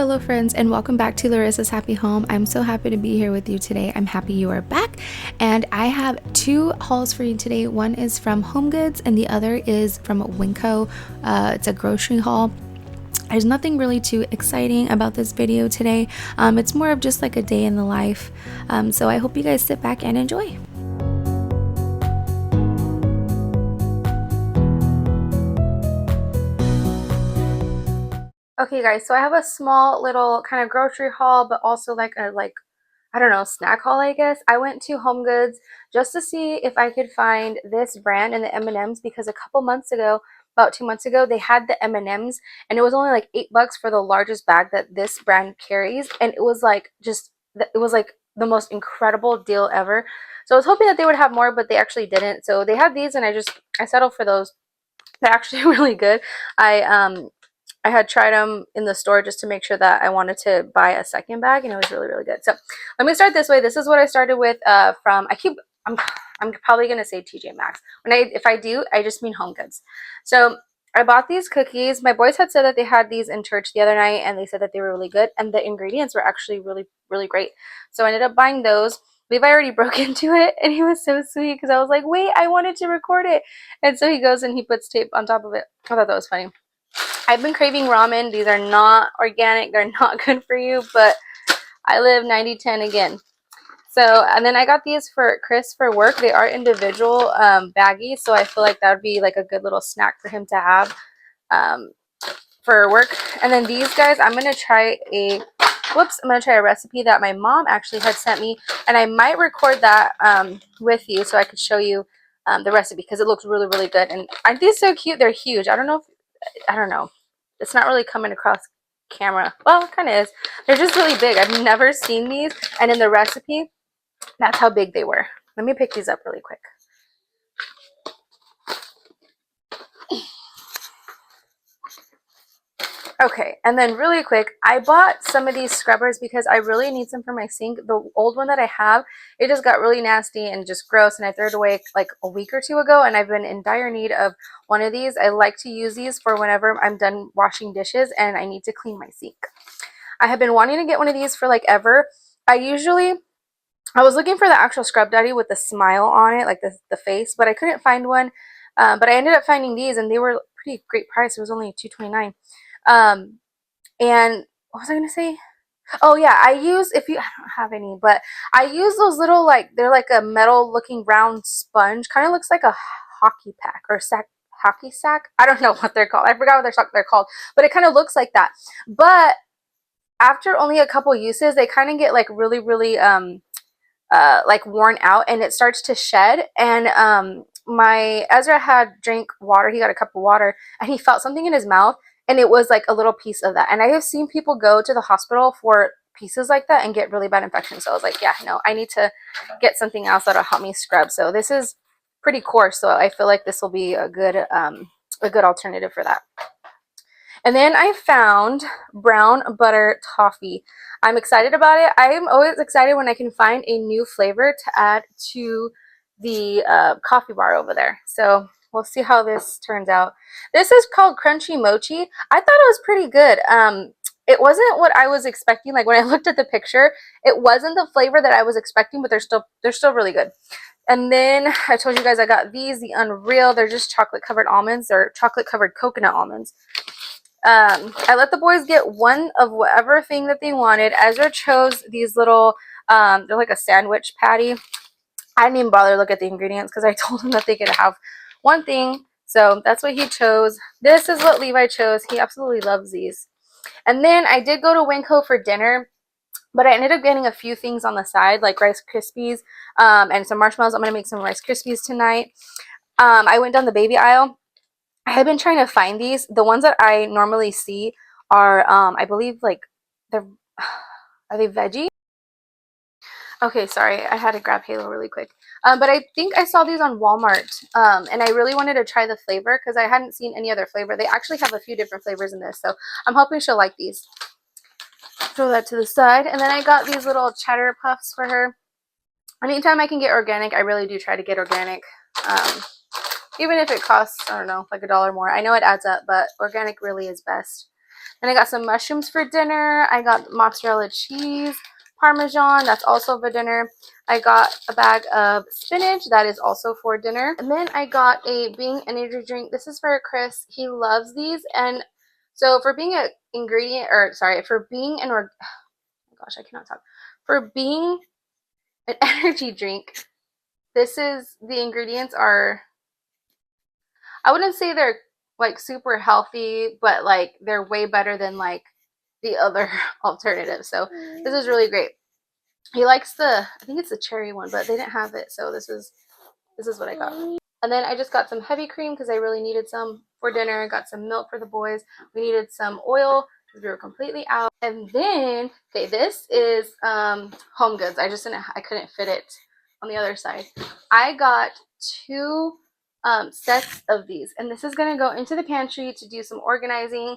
Hello friends, and welcome back to Larissa's Happy Home. I'm so happy to be here with you today. I'm happy you are back, and I have two hauls for you today. One is from Home Goods and the other is from Winco. It's a grocery haul. There's nothing really too exciting about this video today. It's more of just like a day in the life. So I hope you guys sit back and enjoy. Okay guys, so I have a small little kind of grocery haul, but also like a I don't know, snack haul, I guess. I went to Home Goods just to see if I could find this brand in the M&Ms because a couple months ago, about 2 months ago, they had the M&Ms and it was only like $8 for the largest bag that this brand carries, and it was like the most incredible deal ever. So I was hoping that they would have more, but they actually didn't. So they had these and I settled for those. They're actually really good. I had tried them in the store just to make sure that I wanted to buy a second bag, and it was really, really good. So let me start this way. This is what I started with from, I'm probably going to say TJ Maxx. If I do, I just mean Home Goods. So I bought these cookies. My boys had said that they had these in church the other night, and they said that they were really good, and the ingredients were actually really, really great. So I ended up buying those. Levi already broke into it, and he was so sweet because I was like, wait, I wanted to record it. And so he goes and he puts tape on top of it. I thought that was funny. I've been craving ramen. These are not organic. They're not good for you, but I live 90-10 again. So, and then I got these for Chris for work. They are individual baggies, so I feel like that would be like a good little snack for him to have for work. And then these guys, I'm going to try a recipe that my mom actually had sent me, and I might record that with you so I could show you the recipe because it looks really, really good. And aren't these so cute? They're huge. I don't know. It's not really coming across camera. Well, it kind of is. They're just really big. I've never seen these, and in the recipe, that's how big they were. Let me pick these up really quick. Okay, and then really quick, I bought some of these scrubbers because I really need some for my sink. The old one that I have, it just got really nasty and just gross, and I threw it away like a week or two ago, and I've been in dire need of one of these. I like to use these for whenever I'm done washing dishes and I need to clean my sink. I have been wanting to get one of these for like ever. I was looking for the actual Scrub Daddy with the smile on it, like the face, but I couldn't find one. But I ended up finding these, and they were pretty great price. It was only $2.29. And what was I gonna say? Oh yeah, I don't have any, but I use those little, like, they're like a metal looking round sponge. Kind of looks like a hockey pack or hockey sack. I don't know what they're called. I forgot what they're called, but it kind of looks like that. But after only a couple uses, they kind of get like really, really like worn out, and it starts to shed. And my Ezra had drank water. He got a cup of water, and he felt something in his mouth, and it was like a little piece of that. And I have seen people go to the hospital for pieces like that and get really bad infections. So I was like, yeah, no, I need to get something else that'll help me scrub. So this is pretty coarse, so I feel like this will be a good alternative for that. And then I found brown butter toffee. I'm excited about it. I am always excited when I can find a new flavor to add to the coffee bar over there. So we'll see how this turns out. This is called Crunchy Mochi. I thought it was pretty good. It wasn't what I was expecting. Like when I looked at the picture, it wasn't the flavor that I was expecting, but they're still really good. And then I told you guys I got these, the Unreal. They're just chocolate covered almonds, or chocolate covered coconut almonds. I let the boys get one of whatever thing that they wanted. Ezra chose these little, they're like a sandwich patty. I didn't even bother to look at the ingredients because I told him that they could have one thing. So that's what he chose. This is what Levi chose. He absolutely loves these. And then I did go to Winco for dinner, but I ended up getting a few things on the side, like Rice Krispies and some marshmallows. I'm going to make some Rice Krispies tonight. I went down the baby aisle. I have been trying to find these. The ones that I normally see are, I believe, like, are they veggie? Okay, sorry, I had to grab Halo really quick. But I think I saw these on Walmart, and I really wanted to try the flavor because I hadn't seen any other flavor. They actually have a few different flavors in this, so I'm hoping she'll like these. Throw that to the side. And then I got these little cheddar puffs for her. Anytime I can get organic, I really do try to get organic. Even if it costs, I don't know, like $1 more. I know it adds up, but organic really is best. Then I got some mushrooms for dinner. I got mozzarella cheese, Parmesan, that's also for dinner. I got a bag of spinach, that is also for dinner. And then I got a Bing energy drink. This is for Chris. He loves these. And so for being an ingredient, or sorry, for being an, oh gosh, I cannot talk. For being an energy drink, this is, the ingredients are, I wouldn't say they're like super healthy, but like they're way better than like the other alternatives. So this is really great. He likes the, I think it's the cherry one, but they didn't have it, so this is what I got. And then I just got some heavy cream because I really needed some for dinner. I got some milk for the boys. We needed some oil because we were completely out. And then, okay, this is home goods. I couldn't fit it on the other side. I got two sets of these, and this is gonna go into the pantry to do some organizing.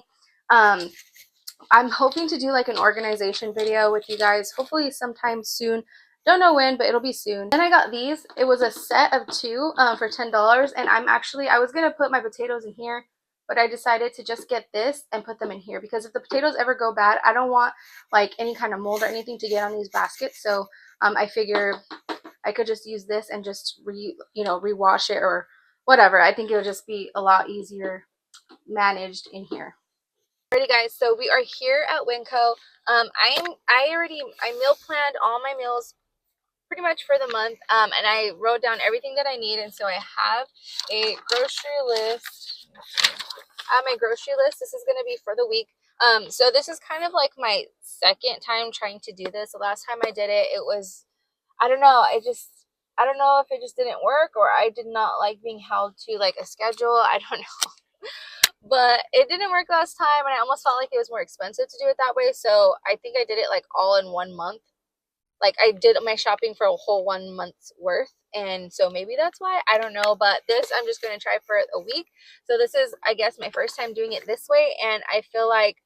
I'm hoping to do like an organization video with you guys, hopefully sometime soon. Don't know when, but it'll be soon. Then I got these. It was a set of two for $10, and I was gonna put my potatoes in here, but I decided to just get this and put them in here because if the potatoes ever go bad, I don't want like any kind of mold or anything to get on these baskets. So I figure I could just use this and just rewash it or whatever. I think it'll just be a lot easier managed in here. Alrighty guys, so we are here at Winco. I meal planned all my meals pretty much for the month, and I wrote down everything that I need, and so I have a grocery list. My grocery list, this is going to be for the week. So this is kind of like my second time trying to do this. The last time I did it, it was, I don't know, I don't know if it just didn't work or I did not like being held to like a schedule. I don't know. But it didn't work last time, and I almost felt like it was more expensive to do it that way. So I think I did it like all in 1 month. Like I did my shopping for a whole 1 month's worth, and so maybe that's why, I don't know. But this I'm just going to try for a week. So this is, I guess, my first time doing it this way, and I feel like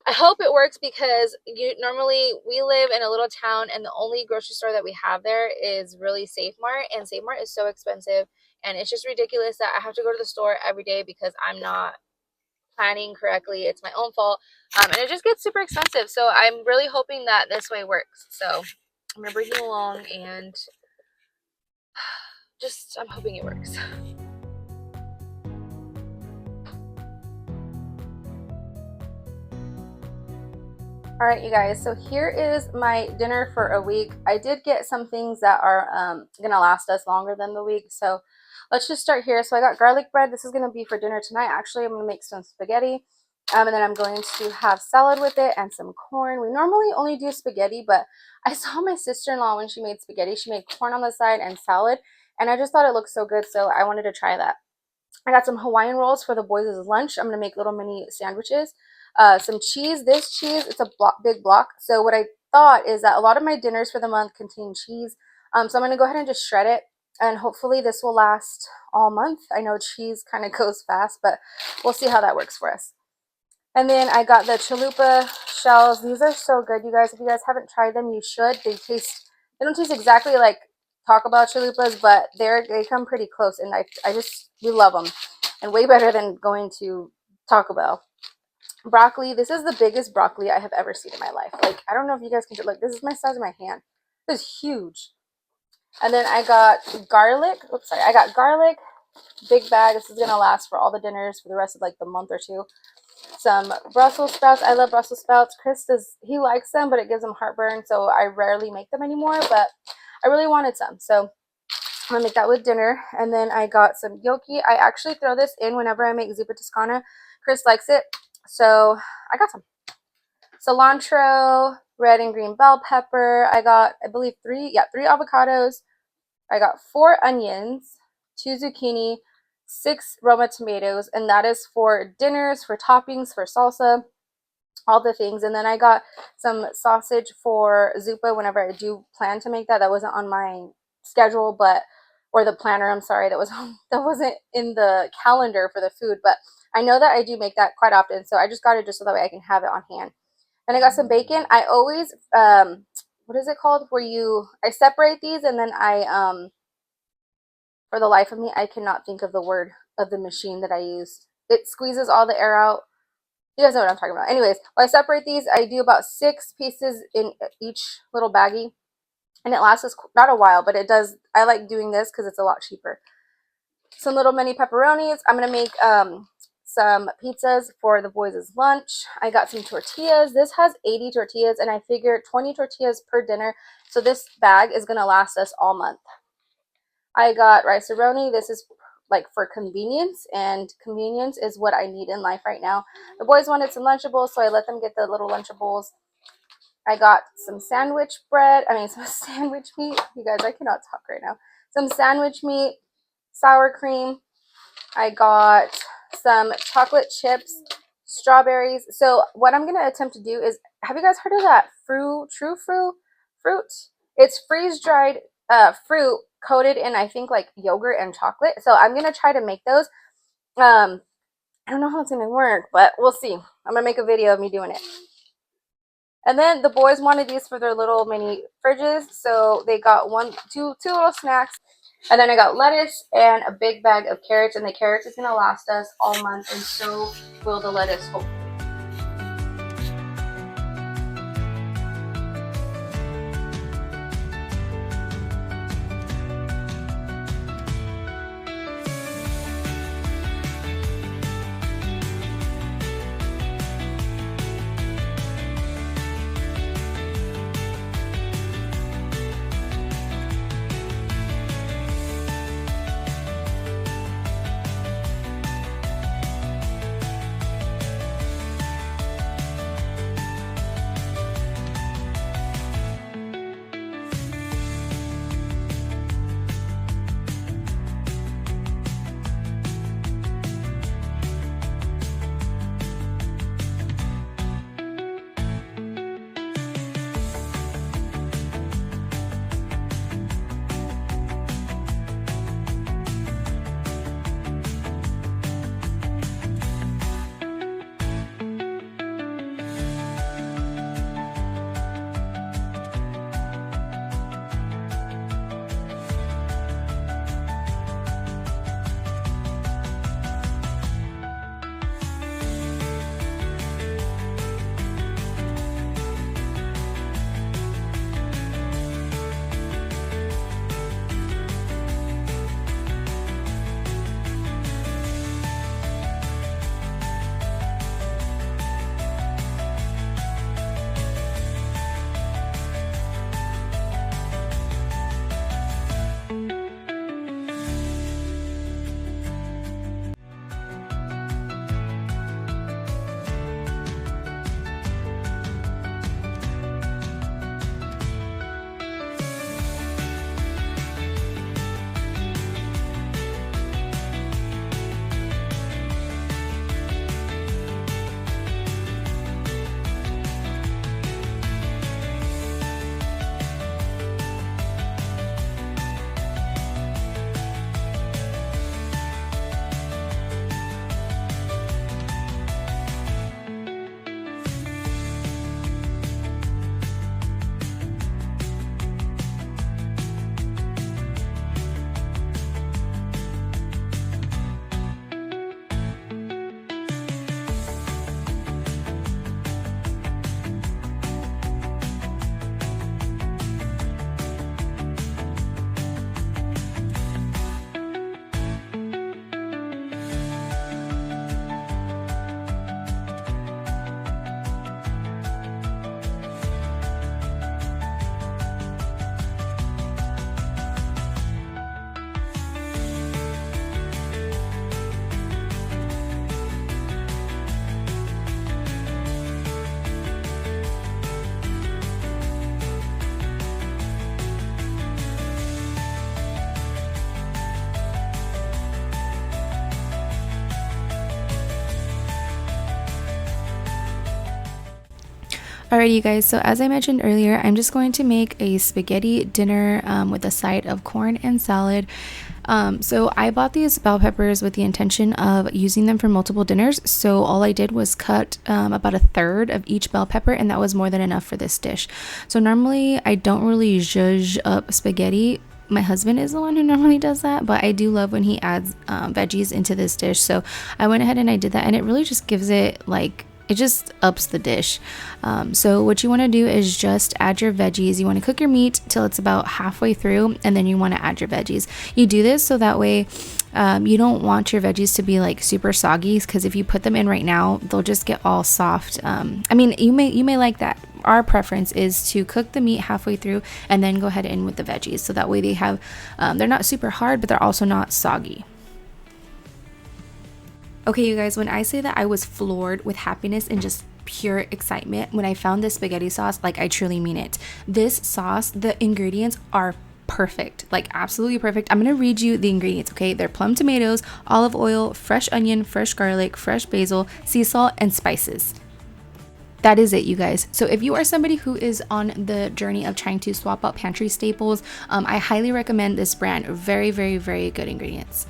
I hope it works because normally we live in a little town and the only grocery store that we have there is really Safe Mart, and Safe Mart is so expensive, and it's just ridiculous that I have to go to the store every day because I'm not planning correctly. It's my own fault, and it just gets super expensive. So I'm really hoping that this way works. So I'm gonna bring you along and just, I'm hoping it works. All right, you guys, so here is my dinner for a week. I did get some things that are gonna last us longer than the week, so let's just start here. So I got garlic bread. This is gonna be for dinner tonight. Actually, I'm gonna make some spaghetti, and then I'm going to have salad with it and some corn. We normally only do spaghetti, but I saw my sister-in-law when she made spaghetti, she made corn on the side and salad, and I just thought it looked so good, so I wanted to try that. I got some Hawaiian rolls for the boys' lunch. I'm going to make little mini sandwiches. Some cheese. This cheese, it's a big block. So what I thought is that a lot of my dinners for the month contain cheese. So I'm going to go ahead and just shred it. And hopefully this will last all month. I know cheese kind of goes fast, but we'll see how that works for us. And then I got the chalupa shells. These are so good, you guys. If you guys haven't tried them, you should. They don't taste exactly like Taco Bell chalupas, but they come pretty close, and we love them, and way better than going to Taco Bell. Broccoli. This is the biggest broccoli I have ever seen in my life. Like, I don't know if you guys can look. This is my size of my hand. This is huge. And then I got garlic. Oops, sorry. I got garlic. Big bag. This is gonna last for all the dinners for the rest of like the month or two. Some Brussels sprouts. I love Brussels sprouts. He likes them, but it gives him heartburn, so I rarely make them anymore, but I really wanted some, so I'm gonna make that with dinner. And then I got some gnocchi. I actually throw this in whenever I make zuppa toscana. Chris likes it, so I got some cilantro, red and green bell pepper. I got, I believe, three avocados. I got 4 onions, 2 zucchini, 6 Roma tomatoes, and that is for dinners, for toppings, for salsa, all the things. And then I got some sausage for zuppa whenever I do plan to make that. That wasn't on my schedule, or the planner, I'm sorry, that wasn't in the calendar for the food, but I know that I do make that quite often, so I just got it just so that way I can have it on hand. And I got some bacon. I always, what is it called? I separate these, and then for the life of me, I cannot think of the word of the machine that I use. It squeezes all the air out. You guys know what I'm talking about. Anyways, when I separate these, I do about 6 pieces in each little baggie, and it lasts us not a while, but it does. I like doing this because it's a lot cheaper. Some little mini pepperonis. I'm gonna make some pizzas for the boys' lunch. I got some tortillas. This has 80 tortillas, and I figure 20 tortillas per dinner. So this bag is gonna last us all month. I got rice-a-roni. This is like for convenience, and convenience is what I need in life right now. The boys wanted some Lunchables, so I let them get the little Lunchables. I got some sandwich bread. I mean, some sandwich meat. You guys, I cannot talk right now. Some sandwich meat, sour cream. I got some chocolate chips, strawberries. So what I'm going to attempt to do is, have you guys heard of that true fruit? It's freeze-dried fruit coated in, I think, like yogurt and chocolate. So I'm going to try to make those. I don't know how it's going to work, but we'll see. I'm going to make a video of me doing it. And then the boys wanted these for their little mini fridges, so they got two little snacks. And then I got lettuce and a big bag of carrots, and the carrots is gonna last us all month, and so will the lettuce, hopefully. Alrighty, you guys, so as I mentioned earlier, I'm just going to make a spaghetti dinner with a side of corn and salad. So I bought these bell peppers with the intention of using them for multiple dinners. So all I did was cut about a third of each bell pepper, and that was more than enough for this dish. So normally I don't really zhuzh up spaghetti. My husband is the one who normally does that, but I do love when he adds veggies into this dish. So I went ahead and I did that, and it really just gives it like It just ups the dish. So what you want to do is just add your veggies. You want to cook your meat till it's about halfway through, and then you want to add your veggies. You do this so that way you don't want your veggies to be like super soggy, because if you put them in right now, they'll just get all soft. I mean, you may like that. Our preference is to cook the meat halfway through and then go ahead in with the veggies, so that way they have they're not super hard, but they're also not soggy. Okay, you guys, when I say that I was floored with happiness and just pure excitement when I found this spaghetti sauce, like, I truly mean it. This sauce, the ingredients are perfect, like absolutely perfect. I'm gonna read you the ingredients, okay? They're plum tomatoes, olive oil, fresh onion, fresh garlic, fresh basil, sea salt, and spices. That is it, you guys. So if you are somebody who is on the journey of trying to swap out pantry staples, I highly recommend this brand. Very, very, very good ingredients.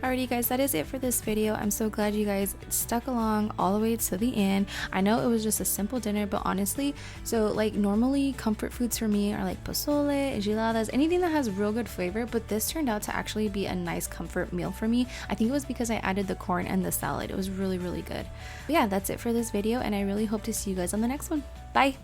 Alrighty guys, that is it for this video. I'm so glad you guys stuck along all the way to the end. I know it was just a simple dinner, but honestly, so like normally comfort foods for me are like pozole, enchiladas, anything that has real good flavor, but this turned out to actually be a nice comfort meal for me. I think it was because I added the corn and the salad. It was really, really good. But yeah, that's it for this video, and I really hope to see you guys on the next one. Bye!